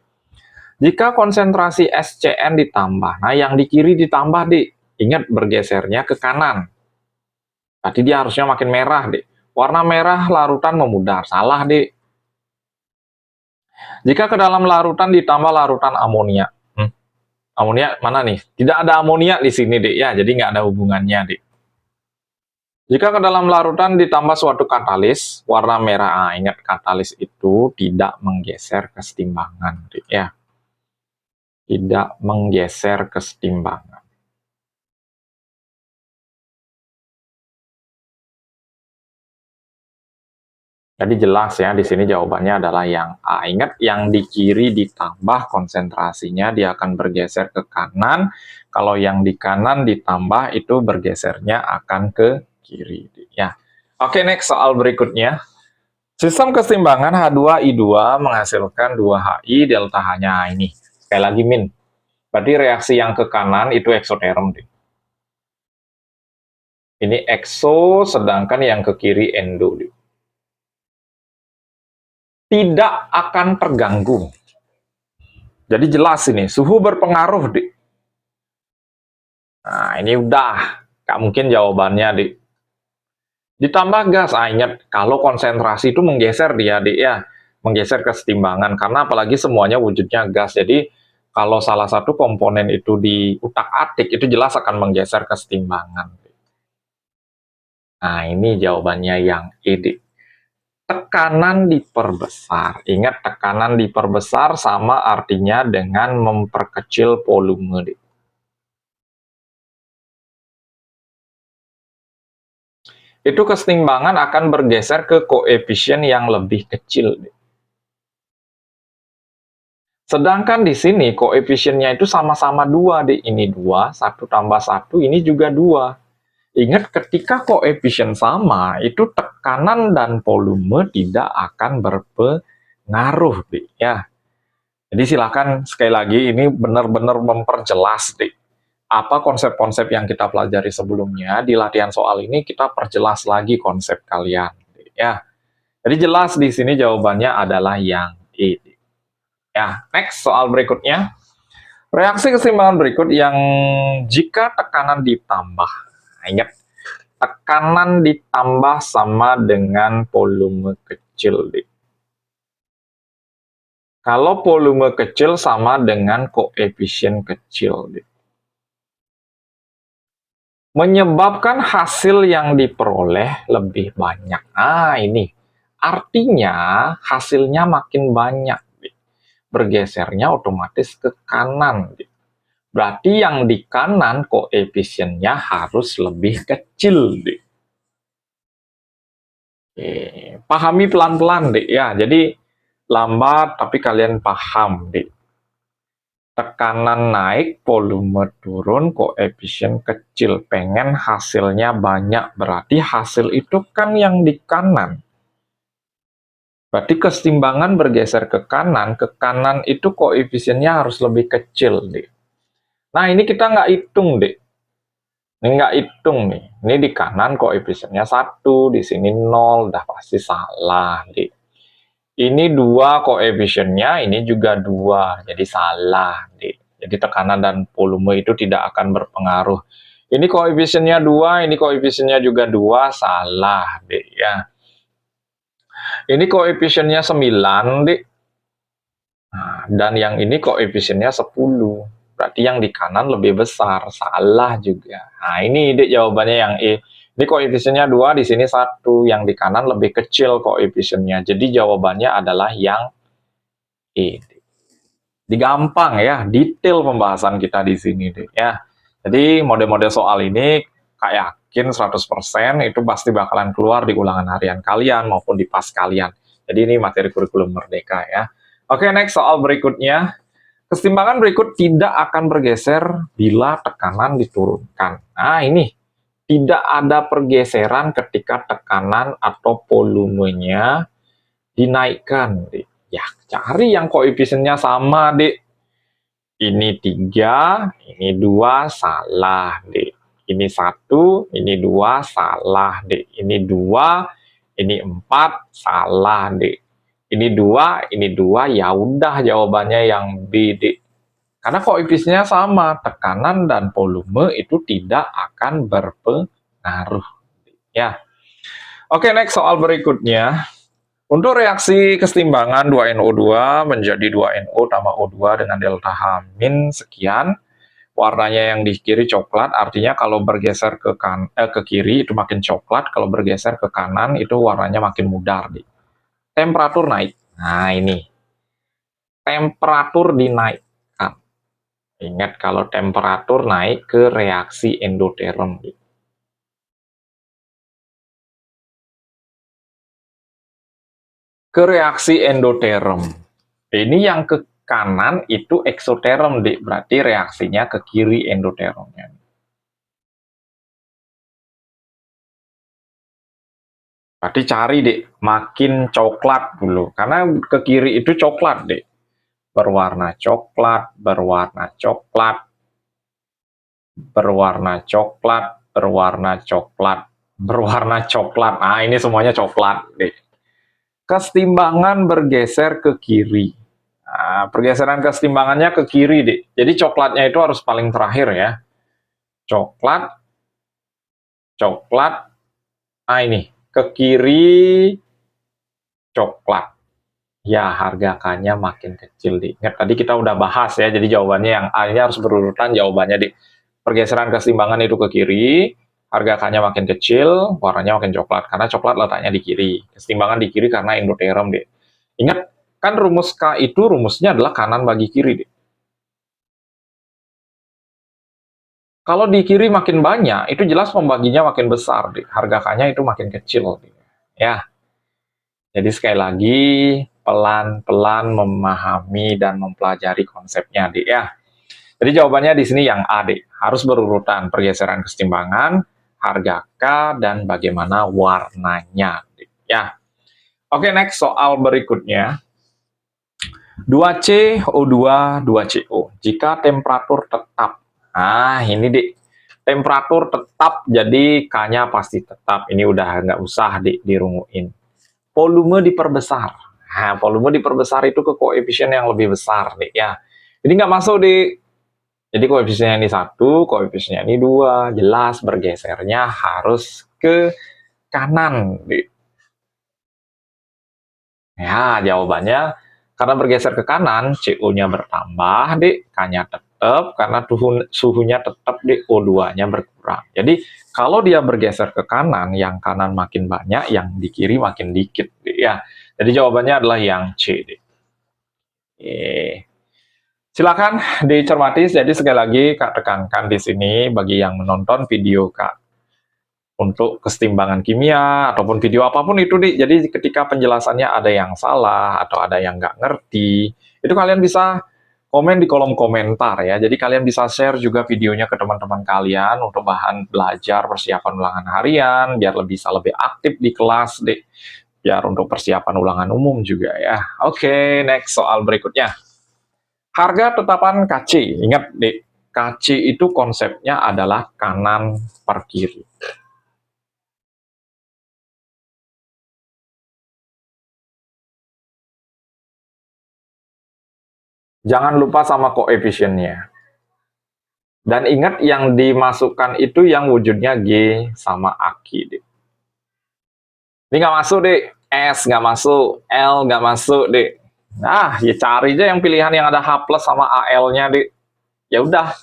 Jika konsentrasi SCN ditambah, nah yang di kiri ditambah, Dik. Ingat bergesernya ke kanan. Berarti dia harusnya makin merah, Dik. Warna merah larutan memudar. Salah, Dik. Jika ke dalam larutan ditambah larutan amonia. Amonia mana nih? Tidak ada amonia di sini, Dek, ya. Jadi nggak ada hubungannya, Dek. Jika ke dalam larutan ditambah suatu katalis warna merah, ingat katalis itu tidak menggeser kesetimbangan, Dek, ya. Tidak menggeser kesetimbangan. Jadi jelas ya, di sini jawabannya adalah yang A. Ingat, yang di kiri ditambah konsentrasinya dia akan bergeser ke kanan. Kalau yang di kanan ditambah itu bergesernya akan ke kiri. Ya. Oke, next soal berikutnya. Sistem kesetimbangan H2I2 menghasilkan 2HI delta H-nya ini. Sekali lagi min. Berarti reaksi yang ke kanan itu eksoterm. Ini ekso, sedangkan yang ke kiri endo. Tidak akan terganggu. Jadi jelas ini, suhu berpengaruh, Dik. Nah, ini udah. Gak mungkin jawabannya, Dik. Ditambah gas, ingat, kalau konsentrasi itu menggeser dia, Dik, ya. Menggeser kesetimbangan, karena apalagi semuanya wujudnya gas. Jadi, kalau salah satu komponen itu di utak-atik, itu jelas akan menggeser kesetimbangan. Nah, ini jawabannya yang E, Dik. Tekanan diperbesar. Ingat, tekanan diperbesar sama artinya dengan memperkecil volume. Itu kesetimbangan akan bergeser ke koefisien yang lebih kecil. Sedangkan di sini koefisiennya itu sama-sama 2. Ini 2, 1 tambah 1, ini juga 2. Ingat, ketika koefisien sama, itu tekanan dan volume tidak akan berpengaruh, ya. Jadi silakan sekali lagi, ini benar-benar memperjelas, apa konsep-konsep yang kita pelajari sebelumnya. Di latihan soal ini kita perjelas lagi konsep kalian, ya. Jadi jelas di sini jawabannya adalah yang E. Ya, next soal berikutnya. Reaksi keseimbangan berikut yang jika tekanan ditambah. Ingat, tekanan ditambah sama dengan volume kecil. Kalau volume kecil sama dengan koefisien kecil. Menyebabkan hasil yang diperoleh lebih banyak. Nah, ini. Artinya hasilnya makin banyak. Bergesernya otomatis ke kanan. Berarti yang di kanan koefisiennya harus lebih kecil. Pahami pelan-pelan, ya. Jadi lambat tapi kalian paham, Tekanan naik, volume turun, koefisien kecil. Pengen hasilnya banyak, berarti hasil itu kan yang di kanan. Berarti kesetimbangan bergeser ke kanan itu koefisiennya harus lebih kecil, Nah, ini kita nggak hitung, Ini nggak hitung nih. Ini di kanan koefisiennya 1, di sini 0, udah pasti salah, Ini 2 koefisiennya, ini juga 2, jadi salah, Jadi tekanan dan volume itu tidak akan berpengaruh. Ini koefisiennya 2, ini koefisiennya juga 2, salah, ya. Ini koefisiennya 9, Nah, dan yang ini koefisiennya 10. Berarti yang di kanan lebih besar, salah juga. Nah, ini jawabannya yang E. Ini koefisiennya 2, di sini 1, yang di kanan lebih kecil koefisiennya. Jadi jawabannya adalah yang E. Digampang ya, detail pembahasan kita di sini, ya. Jadi model-model soal ini Kak yakin 100% itu pasti bakalan keluar di ulangan harian kalian maupun di PAS kalian. Jadi ini materi kurikulum merdeka, ya. Oke, next soal berikutnya. Kesetimbangan berikut tidak akan bergeser bila tekanan diturunkan. Nah, ini tidak ada pergeseran ketika tekanan atau volumenya dinaikkan. Ya, cari yang koefisiennya sama, Ini 3, ini 2, salah, Ini 1, ini 2, salah, Ini 2, ini 4, salah, Ini 2, ini 2, ya udah jawabannya yang B, Karena koefisiennya sama, tekanan dan volume itu tidak akan berpengaruh, ya. Oke, next soal berikutnya. Untuk reaksi kesetimbangan 2NO2 menjadi 2NO tambah O2 dengan delta H min sekian, warnanya yang di kiri coklat, artinya kalau bergeser ke kiri itu makin coklat, kalau bergeser ke kanan itu warnanya makin mudar. Temperatur naik. Nah ini, temperatur dinaikkan. Ingat kalau temperatur naik ke reaksi endoterm. Ke reaksi endoterm. Ini yang ke kanan itu eksoterm, Dik. Berarti reaksinya ke kiri endotermnya. Berarti cari, Dik, makin coklat dulu. Karena ke kiri itu coklat, Dik. Berwarna coklat, berwarna coklat, berwarna coklat, berwarna coklat, berwarna coklat. Nah, ini semuanya coklat, Dik. Kesetimbangan bergeser ke kiri. Nah, pergeseran kesetimbangannya ke kiri, Dik. Jadi coklatnya itu harus paling terakhir ya. Coklat, coklat. Nah, ini ke kiri coklat. Ya, harga K-nya makin kecil, Dik. Ingat tadi kita udah bahas ya, jadi jawabannya yang A ini harus berurutan jawabannya, Dik. Pergeseran kesetimbangan itu ke kiri, harga K-nya makin kecil, warnanya makin coklat. Karena coklat letaknya di kiri. Kesetimbangan di kiri karena endoterm, Dik. Ingat, kan rumus K itu rumusnya adalah kanan bagi kiri, Dik. Kalau di kiri makin banyak, itu jelas pembaginya makin besar, Dik. Harga K-nya itu makin kecil, Dik. Ya, jadi sekali lagi, pelan-pelan memahami dan mempelajari konsepnya, Dik ya. Jadi jawabannya di sini yang A, Dik. Harus berurutan pergeseran kesetimbangan, harga K, dan bagaimana warnanya, Dik. Ya. Oke, next soal berikutnya. 2CO2, 2CO. Jika temperatur tetap. Nah, ini, Dik. Temperatur tetap, jadi K-nya pasti tetap. Ini udah nggak usah, Dik, dirunguin. Volume diperbesar. Nah, volume diperbesar itu ke koefisien yang lebih besar, nih ya. Jadi nggak masuk di. Jadi koefisiennya ini 1, koefisiennya ini 2. Jelas bergesernya harus ke kanan, nih. Ya, jawabannya karena bergeser ke kanan, CO-nya bertambah, dik, K-nya tetap, karena suhunya tetap, dik, O2-nya berkurang. Jadi, kalau dia bergeser ke kanan, yang kanan makin banyak, yang di kiri makin dikit, dik, ya. Jadi jawabannya adalah yang C, dik. Oke. Silakan dicermati. Jadi sekali lagi Kak tekankan di sini bagi yang menonton video Kak untuk kesetimbangan kimia ataupun video apapun itu, Dik. Jadi ketika penjelasannya ada yang salah atau ada yang nggak ngerti, itu kalian bisa komen di kolom komentar ya. Jadi kalian bisa share juga videonya ke teman-teman kalian untuk bahan belajar persiapan ulangan harian, biar bisa lebih aktif di kelas, Dik. Biar untuk persiapan ulangan umum juga ya. Oke, next soal berikutnya. Harga tetapan KC. Ingat, Dik, KC itu konsepnya adalah kanan per kiri. Jangan lupa sama koefisiennya. Dan ingat yang dimasukkan itu yang wujudnya G sama Aki, Dik. Ini nggak masuk, Dik. S nggak masuk, L nggak masuk, Dik. Nah, ya cari aja yang pilihan yang ada H plus sama AL-nya, Dik. Ya udah,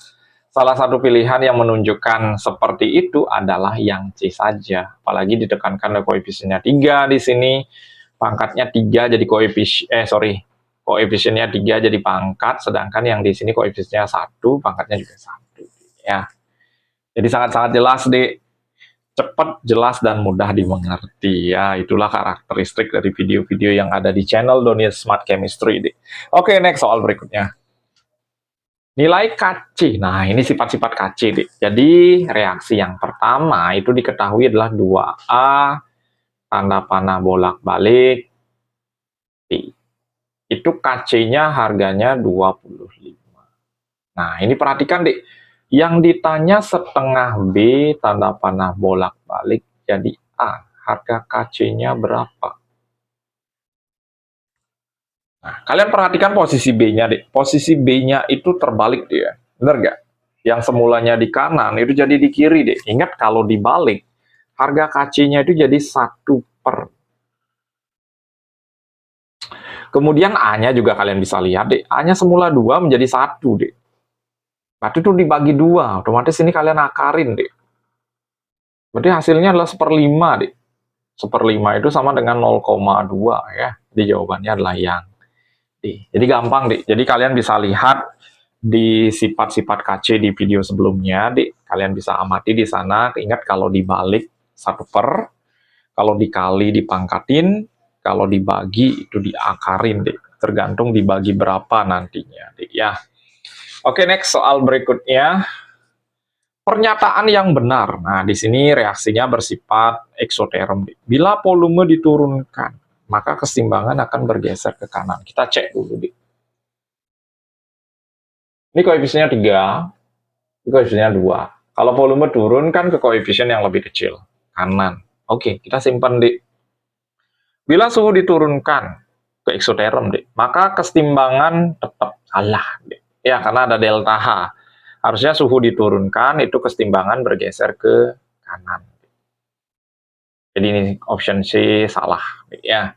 salah satu pilihan yang menunjukkan seperti itu adalah yang C saja. Apalagi ditekankan oleh koefisiennya 3 di sini. Pangkatnya 3 jadi koefisiennya 3 jadi pangkat, sedangkan yang di sini koefisiennya 1, pangkatnya juga 1 ya. Jadi sangat-sangat jelas, Dik. Cepat, jelas, dan mudah dimengerti ya. Itulah karakteristik dari video-video yang ada di channel Donier Smart Chemistry, Dik. Oke, next soal berikutnya. Nilai Kc. Nah, ini sifat-sifat Kc, Dik. Jadi, reaksi yang pertama itu diketahui adalah 2A, tanda panah bolak-balik, T. Itu Kc-nya harganya 25. Nah, ini perhatikan, Dik. Yang ditanya setengah B, tanda panah bolak-balik, jadi A. Harga Kc-nya berapa? Nah, kalian perhatikan posisi B-nya, Dik. Posisi B-nya itu terbalik, dia. Bener nggak? Yang semulanya di kanan, itu jadi di kiri, Dik. Ingat, kalau dibalik, harga Kc-nya itu jadi 1/. Kemudian A-nya juga kalian bisa lihat, Dek. A-nya semula 2 menjadi 1, Dek. Berarti itu dibagi 2, otomatis ini kalian akarin, Dek. Berarti hasilnya adalah 1/5, Dek. 1/5 itu sama dengan 0,2 ya. Jadi jawabannya adalah yang D. Jadi gampang, Dek. Jadi kalian bisa lihat di sifat-sifat KC di video sebelumnya, Dek. Kalian bisa amati di sana. Ingat kalau dibalik 1/, kalau dikali dipangkatin, kalau dibagi itu diakarin, Dek. Tergantung dibagi berapa nantinya, Dek ya. Oke, next soal berikutnya. Pernyataan yang benar. Nah, di sini reaksinya bersifat eksoterm. Bila volume diturunkan, maka keseimbangan akan bergeser ke kanan. Kita cek dulu, Dek. Ini koefisiennya 3, ini koefisiennya 2. Kalau volume turun kan ke koefisien yang lebih kecil, kanan. Oke, kita simpan, Dek. Bila suhu diturunkan ke eksoterm, Dek, maka keseimbangan tetap salah, Dek. Ya, karena ada delta H. Harusnya suhu diturunkan, itu keseimbangan bergeser ke kanan. Jadi ini option C salah, ya.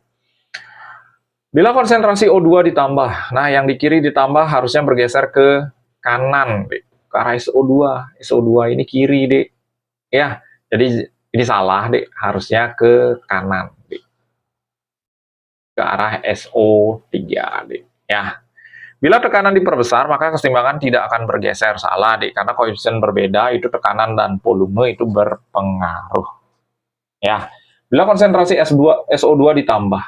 Bila konsentrasi O2 ditambah, nah yang di kiri ditambah harusnya bergeser ke kanan, ke arah SO2. SO2 ini kiri, Dek. Ya, jadi ini salah, Dek. Harusnya ke kanan, Dek. Ke arah SO3, Dek. Ya. Bila tekanan diperbesar, maka keseimbangan tidak akan bergeser. Salah, Dek. Karena koefisien berbeda, itu tekanan dan volume itu berpengaruh. Ya. Bila konsentrasi SO2 ditambah,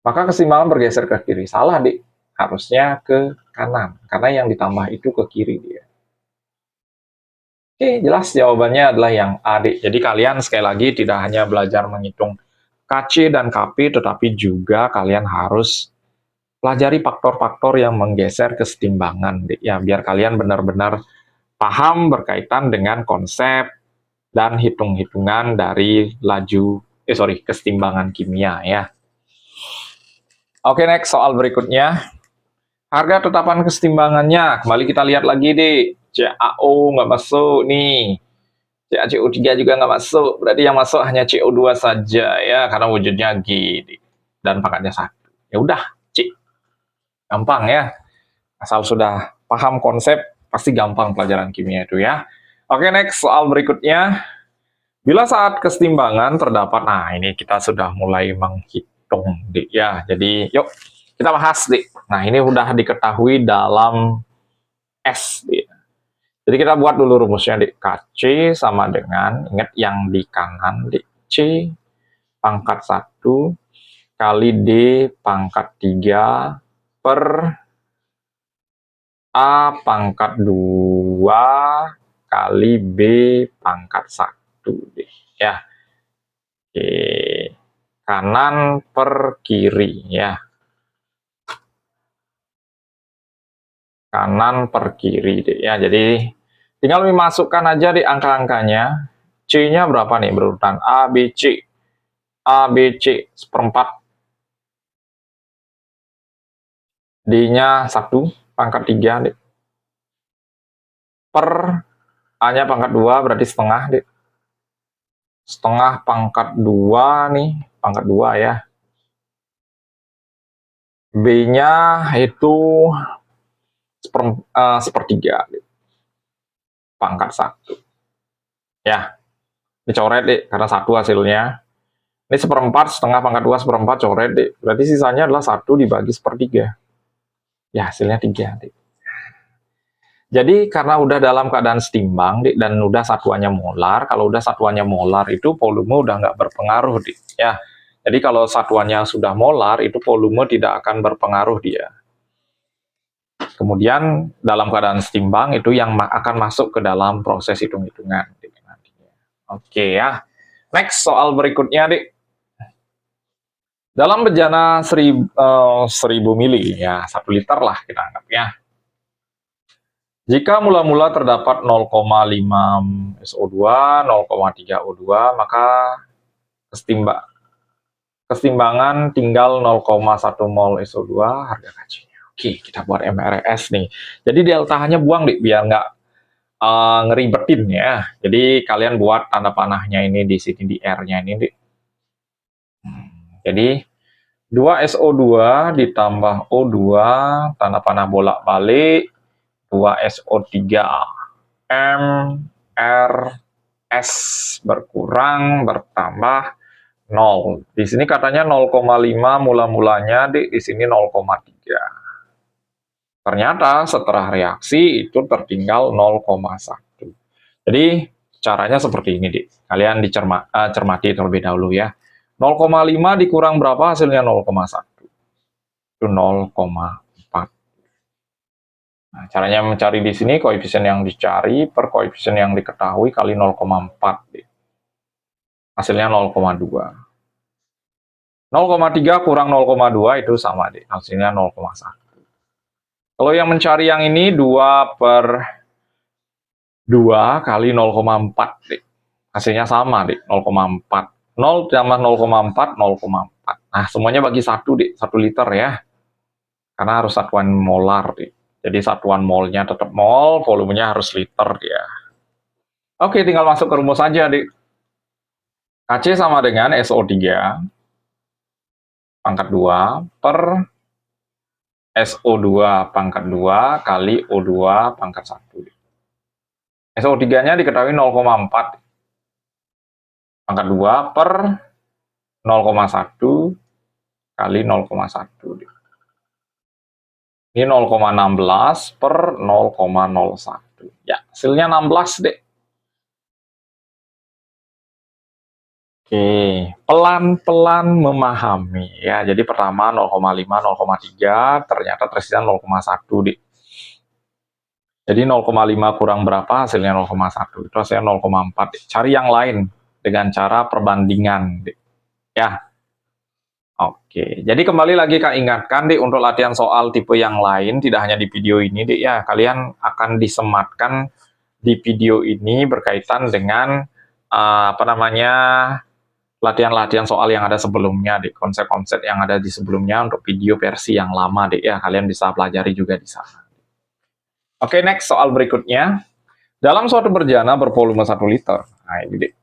maka keseimbangan bergeser ke kiri. Salah, Dek. Harusnya ke kanan. Karena yang ditambah itu ke kiri, dia. Oke, jelas jawabannya adalah yang A, Dek. Jadi kalian sekali lagi tidak hanya belajar menghitung KC dan KP, tetapi juga kalian harus pelajari faktor-faktor yang menggeser keseimbangan, ya, biar kalian benar-benar paham berkaitan dengan konsep dan hitung-hitungan dari keseimbangan kimia, ya. Oke, next soal berikutnya. Harga tetapan keseimbangannya, kembali kita lihat lagi, deh. CaO nggak masuk nih. CaCO3 juga nggak masuk, berarti yang masuk hanya CO2 saja, ya, karena wujudnya G, dan pangkatnya 1. Ya udah, C. Gampang ya, asal sudah paham konsep, pasti gampang pelajaran kimia itu ya. Oke, next soal berikutnya. Bila saat keseimbangan terdapat, nah ini kita sudah mulai menghitung, Dik, ya. Jadi yuk kita bahas, Dik. Nah ini udah diketahui dalam S, Dik. Jadi kita buat dulu rumusnya, Dik. KC sama dengan, ingat yang di kanan, Dik. C pangkat 1 kali D pangkat 3 per A pangkat 2 kali B pangkat 1. Ya. Oke. Kanan per kiri, ya. Kanan per kiri, ya. Jadi tinggal dimasukkan aja di angka-angkanya. C-nya berapa nih berurutan? A, B, C. A, B, C, 1/4. D-nya 1, pangkat 3, Dek. Per A-nya pangkat 2, berarti setengah, Dek. Setengah pangkat 2 nih, pangkat 2 ya. B-nya itu 1/3, Dek. Pangkat 1. Ya, dicoret, Dek, karena 1 hasilnya. Ini 1/4, setengah pangkat 2, 1/4, coret, Dek. Berarti sisanya adalah 1 dibagi 1/3. Ya, hasilnya 3, Dek. Jadi karena udah dalam keadaan setimbang, Dik, dan udah satuannya molar, kalau udah satuannya molar itu volume udah nggak berpengaruh, Dik, ya. Jadi kalau satuannya sudah molar, itu volume tidak akan berpengaruh dia. Kemudian dalam keadaan setimbang itu yang akan masuk ke dalam proses hitung-hitungan, Dik, nantinya. Oke ya. Next soal berikutnya, Dik. Dalam bejana 1000 mili, ya 1 liter lah kita anggap ya. Jika mula-mula terdapat 0,5 SO2, 0,3 O2, maka keseimbangan tinggal 0,1 mol SO2 harga KC-nya. Oke, kita buat MRS nih. Jadi delta-nya buang, Dik, biar nggak ngeribetin ya. Jadi kalian buat tanda panahnya ini di sini, di R-nya ini, Dik. Jadi 2SO2 ditambah O2, tanda panah bolak-balik, 2SO3. M, R, S berkurang, bertambah 0. Di sini katanya 0,5 mula-mulanya, di sini 0,3. Ternyata setelah reaksi itu tertinggal 0,1. Jadi caranya seperti ini, Dik. Kalian cermati terlebih dahulu ya. 0,5 dikurang berapa hasilnya 0,1? Itu 0,4. Nah, caranya mencari di sini koefisien yang dicari per koefisien yang diketahui kali 0,4. Dik. Hasilnya 0,2. 0,3 kurang 0,2 itu sama, Dik. Hasilnya 0,1. Kalau yang mencari yang ini 2 per 2 kali 0,4, Dik. Hasilnya sama, Dik, 0,4. 0 tambah 0,4, 0,4. Nah, semuanya bagi 1, Dik, 1 liter ya. Karena harus satuan molar, Dik. Jadi satuan molnya tetap mol, volumenya harus liter dia. Oke, tinggal masuk ke rumus saja, Dik. Kc sama dengan SO3 pangkat 2 per SO2 pangkat 2 kali O2 pangkat 1. SO3-nya diketahui 0,4 pangkat 2 per 0,1 kali 0,1. Ini 0,16 per 0,01. Ya, hasilnya 16, Dek. Oke, pelan-pelan memahami ya. Jadi pertama 0,5, 0,3, ternyata tersisa 0,1, Dik. Jadi 0,5 kurang berapa hasilnya 0,1. Itu hasilnya 0,4. Cari yang lain dengan cara perbandingan, Dik. Ya. Oke, jadi kembali lagi Kak ingatkan, Dik, untuk latihan soal tipe yang lain, tidak hanya di video ini, Dik, ya. Kalian akan disematkan di video ini berkaitan dengan latihan-latihan soal yang ada sebelumnya, Dik, konsep-konsep yang ada di sebelumnya untuk video versi yang lama, Dik, ya. Kalian bisa pelajari juga di sana. Oke, next soal berikutnya. Dalam suatu berjana bervolume 1 liter. Nah, ini, Dik.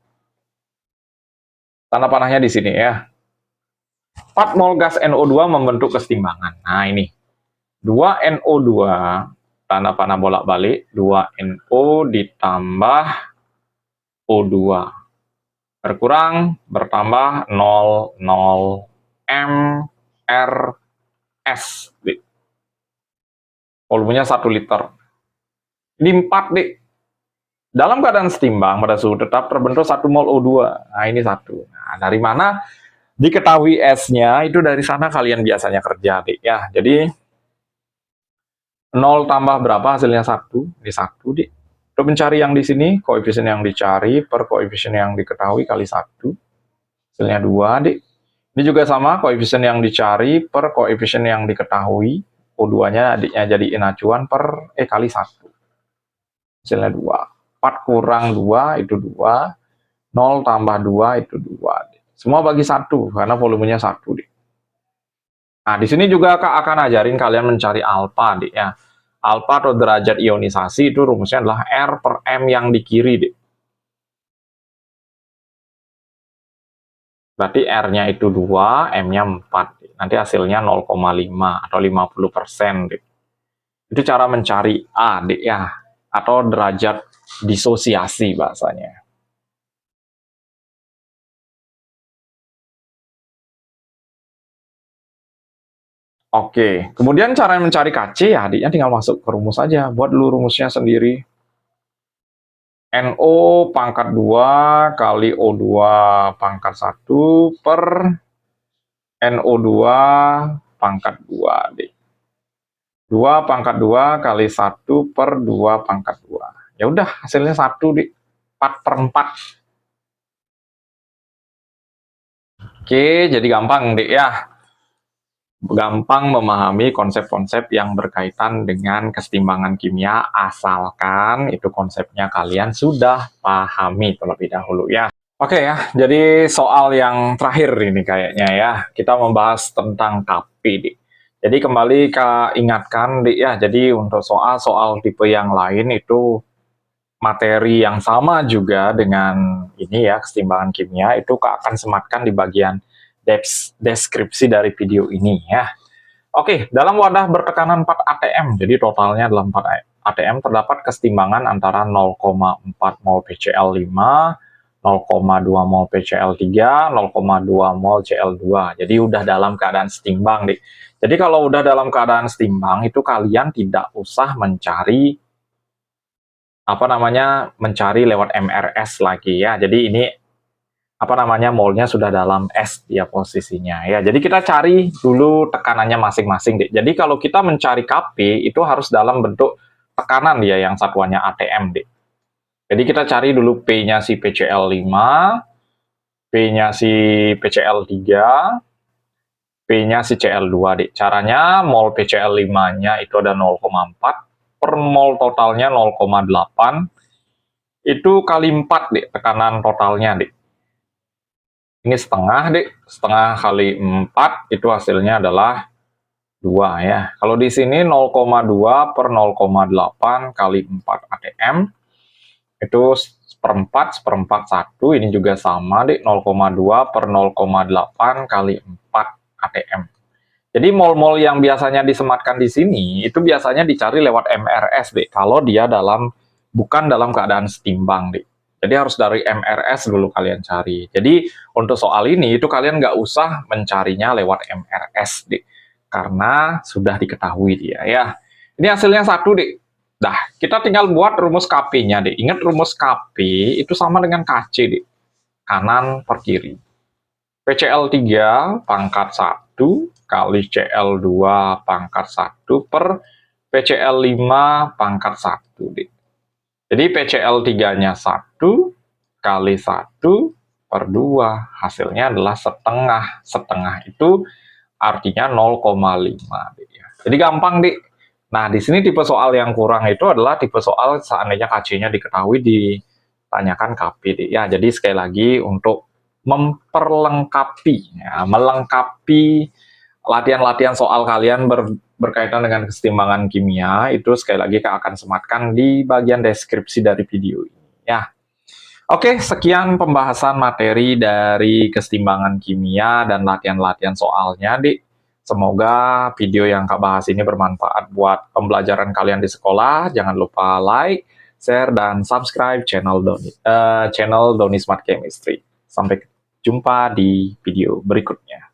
Tanda panahnya di sini ya. 4 mol gas NO2 membentuk kesetimbangan. Nah, ini. 2NO2, tanda panah bolak-balik, 2NO ditambah O2. Berkurang, bertambah 0, 0, M, R, S. Dik. Volumenya 1 liter. Ini 4, Dik. Dalam keadaan setimbang pada suhu tetap terbentuk 1 mol O2. Nah, ini 1. Nah, dari mana diketahui S-nya, itu dari sana kalian biasanya kerja, Dik, ya. Jadi 0 tambah berapa hasilnya 1? Ini 1, Dik. Untuk mencari yang di sini, koefisien yang dicari per koefisien yang diketahui kali 1. Hasilnya 2, Dik. Ini juga sama, koefisien yang dicari per koefisien yang diketahui. O2-nya adiknya jadiin acuan per kali 1. Hasilnya 2. 4 kurang 2 itu 2. 0 tambah 2 itu 2. Semua bagi 1 karena volumenya 1, Dik. Nah, di sini juga Kak akan ajarin kalian mencari alfa, Dik, ya. Alfa atau derajat ionisasi itu rumusnya adalah R per M yang di kiri, Dik. Berarti R-nya itu 2, M-nya 4. Dik. Nanti hasilnya 0,5 atau 50%, Dik. Itu cara mencari A, Dik, ya. Atau derajat disosiasi bahasanya. Oke, kemudian cara mencari Kc ya, adiknya tinggal masuk ke rumus saja. Buat dulu rumusnya sendiri. NO pangkat 2 kali O2 pangkat 1 per NO2 pangkat 2, Dik. 2 pangkat 2 kali 1 per 2 pangkat 2. Ya udah, hasilnya 1, Dik. 4 per 4. Oke, jadi gampang, Dik, ya. Gampang memahami konsep-konsep yang berkaitan dengan kesetimbangan kimia, asalkan itu konsepnya kalian sudah pahami terlebih dahulu, ya. Oke ya, jadi soal yang terakhir ini kayaknya ya, kita membahas tentang Kp, Dik. Jadi kembali ingatkan, Dik, ya, jadi untuk soal-soal tipe yang lain itu materi yang sama juga dengan ini ya, kesetimbangan kimia, itu Kak akan sematkan di bagian deskripsi dari video ini ya. Oke, dalam wadah bertekanan 4 atm, jadi totalnya dalam 4 atm terdapat kesetimbangan antara 0,4 mol PCl5, 0,2 mol PCl3, 0,2 mol Cl2. Jadi udah dalam keadaan setimbang, deh. Jadi kalau udah dalam keadaan setimbang itu kalian tidak usah mencari mencari lewat MRS lagi ya. Jadi ini molnya sudah dalam S dia posisinya ya. Jadi kita cari dulu tekanannya masing-masing deh. Jadi kalau kita mencari Kp itu harus dalam bentuk tekanan dia yang satuannya atm deh. Jadi kita cari dulu P-nya si PCl5, P-nya si PCl3, P-nya si Cl2 deh. Caranya mol PCl5-nya itu ada 0,4 per mol totalnya 0,8 itu kali 4 deh tekanan totalnya deh. Ini setengah, dek. Setengah kali 4, itu hasilnya adalah 2, ya. Kalau di sini 0,2 per 0,8 kali 4 atm, itu seperempat, 1. Ini juga sama, dek. 0,2 per 0,8 kali 4 atm. Jadi mol-mol yang biasanya disematkan di sini, itu biasanya dicari lewat MRS, dek. Kalau dia bukan dalam keadaan setimbang, dek. Jadi harus dari MRS dulu kalian cari. Jadi untuk soal ini itu kalian nggak usah mencarinya lewat MRS, deh. Karena sudah diketahui dia ya. Ini hasilnya 1, deh. Dah, kita tinggal buat rumus Kp-nya, deh. Ingat rumus Kp itu sama dengan Kc, deh. Kanan per kiri. PCl3 pangkat 1 kali Cl2 pangkat 1 per PCl5 pangkat 1, deh. Jadi PCl3-nya 1 kali 1 per 2. Hasilnya adalah setengah. Setengah itu artinya 0,5. Jadi gampang, Dik. Nah, di sini tipe soal yang kurang itu adalah tipe soal seandainya Kc-nya diketahui ditanyakan Kp, Dik. Ya, jadi sekali lagi untuk memperlengkapi, ya, melengkapi latihan-latihan soal kalian berkaitan dengan kesetimbangan kimia, itu sekali lagi Kak akan sematkan di bagian deskripsi dari video ini ya. Oke, sekian pembahasan materi dari kesetimbangan kimia dan latihan-latihan soalnya, Dik. Semoga video yang Kak bahas ini bermanfaat buat pembelajaran kalian di sekolah. Jangan lupa like, share, dan subscribe channel Doni Smart Chemistry. Sampai jumpa di video berikutnya.